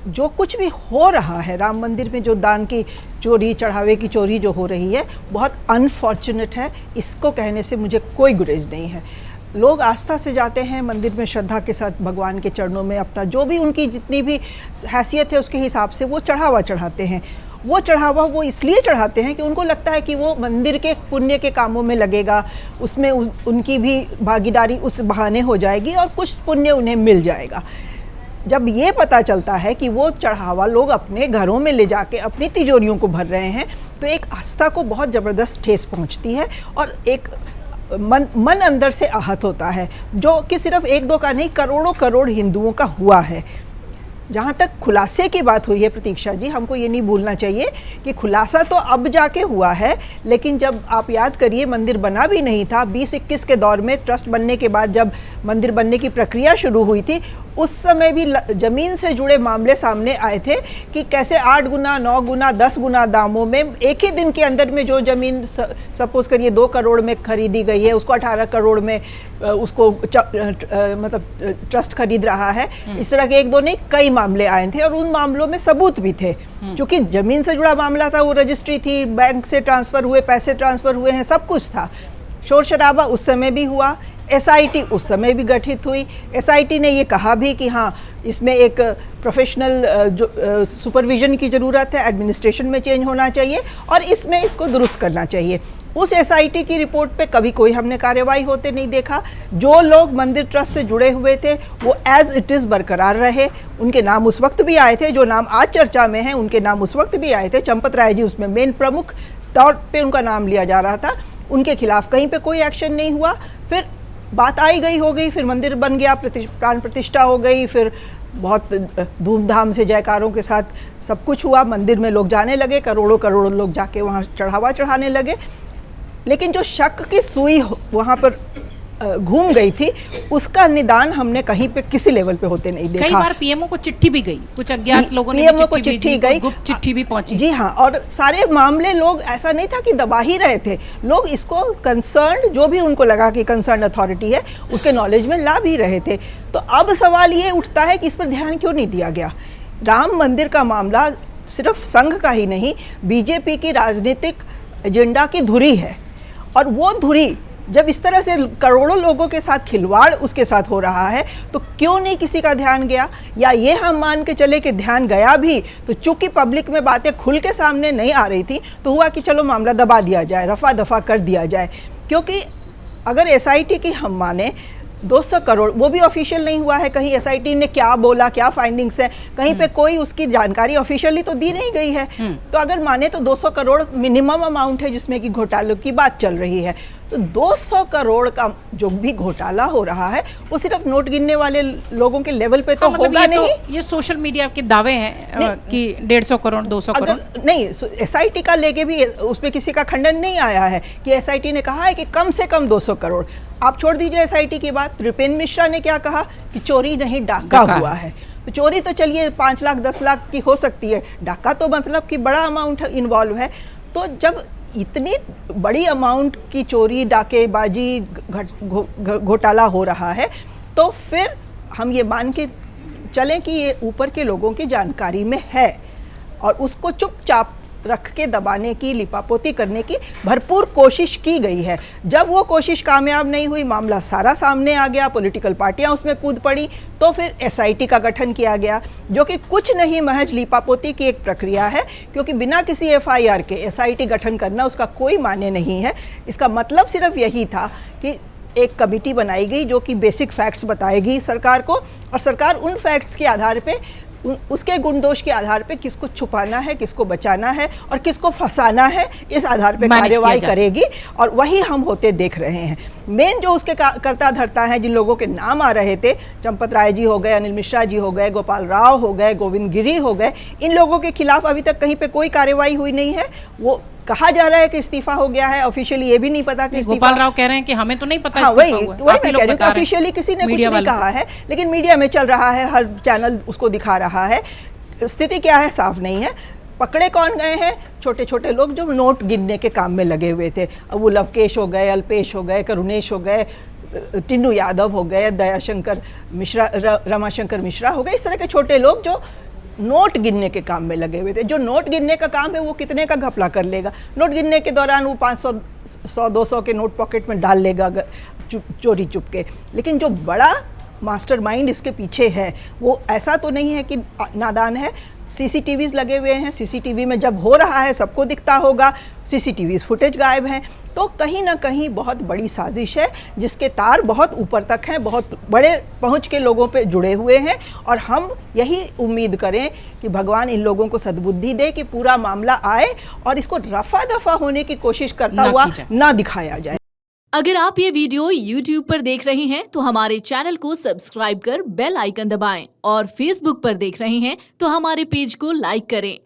जो कुछ भी हो रहा है राम मंदिर में, जो दान की चोरी, चढ़ावे की चोरी जो हो रही है, बहुत अनफॉर्चुनेट है। इसको कहने से मुझे कोई गुरेज नहीं है। लोग आस्था से जाते हैं मंदिर में, श्रद्धा के साथ भगवान के चरणों में अपना जो भी उनकी जितनी भी हैसियत है उसके हिसाब से वो चढ़ावा चढ़ाते हैं। वो चढ़ावा वो इसलिए चढ़ाते हैं कि उनको लगता है कि वो मंदिर के पुण्य के कामों में लगेगा, उसमें उनकी भी भागीदारी उस बहाने हो जाएगी और कुछ पुण्य उन्हें मिल जाएगा। जब ये पता चलता है कि वो चढ़ावा लोग अपने घरों में ले जाके अपनी तिजोरियों को भर रहे हैं, तो एक आस्था को बहुत ज़बरदस्त ठेस पहुंचती है और एक मन अंदर से आहत होता है, जो कि सिर्फ एक दो का नहीं, करोड़ों करोड़ हिंदुओं का हुआ है। जहाँ तक खुलासे की बात हुई है प्रतीक्षा जी, हमको ये नहीं भूलना चाहिए कि खुलासा तो अब जाके हुआ है, लेकिन जब आप याद करिए मंदिर बना भी नहीं था, 2021 के दौर में ट्रस्ट बनने के बाद जब मंदिर बनने की प्रक्रिया शुरू हुई थी, उस समय भी ज़मीन से जुड़े मामले सामने आए थे कि कैसे 8 गुना, 9 गुना, 10 गुना दामों में एक ही दिन के अंदर में जो ज़मीन सपोज करिए 2 करोड़ में खरीदी गई है, उसको 18 करोड़ में उसको मतलब ट्रस्ट खरीद रहा है। इस तरह के एक दो नहीं, कई मामले आए थे और उन मामलों में सबूत भी थे। क्योंकि ज़मीन से जुड़ा मामला था, वो रजिस्ट्री थी, बैंक से ट्रांसफ़र हुए, पैसे ट्रांसफ़र हुए हैं, सब कुछ था। शोर शराबा उस समय भी हुआ, एसआईटी उस समय भी गठित हुई। एसआईटी ने ये कहा भी कि हाँ, इसमें एक प्रोफेशनल सुपरविजन की ज़रूरत है, एडमिनिस्ट्रेशन में चेंज होना चाहिए और इसमें इसको दुरुस्त करना चाहिए। उस एसआईटी की रिपोर्ट पे कभी कोई हमने कार्रवाई होते नहीं देखा। जो लोग मंदिर ट्रस्ट से जुड़े हुए थे वो एज इट इज़ बरकरार रहे। उनके नाम उस वक्त भी आए थे, जो नाम आज चर्चा में हैं उनके नाम उस वक्त भी आए थे। चंपत राय जी उसमें मेन प्रमुख तौर पे उनका नाम लिया जा रहा था। उनके खिलाफ कहीं पे कोई एक्शन नहीं हुआ। फिर बात आई गई हो गई, फिर मंदिर बन गया, प्राण प्रतिष्ठा हो गई, फिर बहुत धूमधाम से जयकारों के साथ सब कुछ हुआ। मंदिर में लोग जाने लगे, करोड़ों करोड़ों लोग जाके वहाँ चढ़ावा चढ़ाने लगे। लेकिन जो शक की सुई वहाँ पर घूम गई थी, उसका निदान हमने कहीं पे किसी लेवल पे होते नहीं देखा। कई बार पीएमओ को चिट्ठी भी गई, कुछ अज्ञात लोगों ने चिट्ठी गई, गुप्त चिट्ठी भी पहुंची। जी हाँ, और सारे मामले लोग ऐसा नहीं था कि दबा ही रहे थे, लोग इसको कंसर्न, जो भी उनको लगा कि कंसर्न अथॉरिटी है उसके नॉलेज में ला भी रहे थे। तो अब सवाल ये उठता है कि इस पर ध्यान क्यों नहीं दिया गया। राम मंदिर का मामला सिर्फ संघ का ही नहीं, बीजेपी की राजनीतिक एजेंडा की धुरी है। और वो धुरी जब इस तरह से करोड़ों लोगों के साथ खिलवाड़ उसके साथ हो रहा है, तो क्यों नहीं किसी का ध्यान गया। या ये हम मान के चले कि ध्यान गया भी तो चूंकि पब्लिक में बातें खुल के सामने नहीं आ रही थी, तो हुआ कि चलो मामला दबा दिया जाए, रफा दफा कर दिया जाए। क्योंकि अगर एसआईटी की हम माने 200 करोड़, वो भी ऑफिशियल नहीं हुआ है, कहीं एसआईटी ने क्या बोला, क्या फाइंडिंग्स है, कहीं पे कोई उसकी जानकारी ऑफिशियली तो दी नहीं गई है। तो अगर माने तो 200 करोड़ मिनिमम अमाउंट है जिसमें कि घोटालों की बात चल रही है। तो 200 करोड़ का जो भी घोटाला हो रहा है वो सिर्फ नोट गिनने वाले लोगों के लेवल पे तो मतलब होगा नहीं। ये सोशल मीडिया के दावे हैं कि 150 करोड़ 200 करोड़ नहीं, एसआईटी का लेके भी उसमें किसी का खंडन नहीं आया है कि एसआईटी ने कहा है कि कम से कम 200 करोड़। आप छोड़ दीजिए एसआईटी की बात, नृपेंद्र मिश्रा ने क्या कहा कि चोरी नहीं डाका हुआ है। तो चोरी तो चलिए 5 लाख 10 लाख की हो सकती है, डाका तो मतलब कि बड़ा अमाउंट इन्वॉल्व है। तो जब इतनी बड़ी अमाउंट की चोरी, डाकेबाजी, घोटाला हो रहा है, तो फिर हम ये मान के चलें कि ये ऊपर के लोगों की जानकारी में है और उसको चुपचाप रख के दबाने की, लिपापोती करने की भरपूर कोशिश की गई है। जब वो कोशिश कामयाब नहीं हुई, मामला सारा सामने आ गया, पॉलिटिकल पार्टियां उसमें कूद पड़ी, तो फिर एसआईटी का गठन किया गया, जो कि कुछ नहीं महज लिपापोती की एक प्रक्रिया है। क्योंकि बिना किसी एफआईआर के एसआईटी गठन करना उसका कोई माने नहीं है। इसका मतलब सिर्फ यही था कि एक कमेटी बनाई गई जो कि बेसिक फैक्ट्स बताएगी सरकार को, और सरकार उन फैक्ट्स के आधार पे, उसके गुण दोष के आधार पे किसको छुपाना है, किसको बचाना है और किसको फंसाना है, इस आधार पे कार्यवाही करेगी। और वही हम होते देख रहे हैं। मेन जो उसके करता धरता है, जिन लोगों के नाम आ रहे थे, चंपत राय जी हो गए, अनिल मिश्रा जी हो गए, गोपाल राव हो गए, गोविंद गिरी हो गए, इन लोगों के खिलाफ अभी तक कहीं पे कोई कार्रवाई हुई नहीं है। वो कहा जा रहा है कि इस्तीफा हो गया है, ऑफिशियली ये भी नहीं पता कि गोपाल राव कह रहे हैं कि हमें तो नहीं पता। हाँ, वही मैं कह रही हूँ, ऑफिशियली किसी ने कुछ नहीं कहा है, लेकिन मीडिया में चल रहा है, हर चैनल उसको दिखा रहा है। स्थिति क्या है साफ नहीं है। पकड़े कौन गए हैं? छोटे छोटे लोग जो नोट गिनने के काम में लगे हुए थे। अब वो लवकेश हो गए, अल्पेश हो गए, करुणेश हो गए, टिन्नू यादव हो गए, दयाशंकर मिश्रा, रमाशंकर मिश्रा हो गए। इस तरह के छोटे लोग जो नोट गिनने के काम में लगे हुए थे। जो नोट गिनने का काम है वो कितने का घपला कर लेगा, नोट गिनने के दौरान वो 500 100 200 के नोट पॉकेट में डाल लेगा चोरी चुप के। लेकिन जो बड़ा मास्टरमाइंड इसके पीछे है वो ऐसा तो नहीं है कि नादान है। सीसीटीवीज लगे हुए हैं, सीसीटीवी में जब हो रहा है सबको दिखता होगा, सीसीटीवीज फुटेज गायब हैं, तो कहीं ना कहीं बहुत बड़ी साजिश है जिसके तार बहुत ऊपर तक हैं, बहुत बड़े पहुंच के लोगों पे जुड़े हुए हैं। और हम यही उम्मीद करें कि भगवान इन लोगों को सद्बुद्धि दे कि पूरा मामला आए और इसको रफा दफा होने की कोशिश करता हुआ ना दिखाया जाए। अगर आप ये वीडियो YouTube पर देख रहे हैं तो हमारे चैनल को सब्सक्राइब कर बेल आइकन दबाएं और Facebook पर देख रहे हैं तो हमारे पेज को लाइक करें।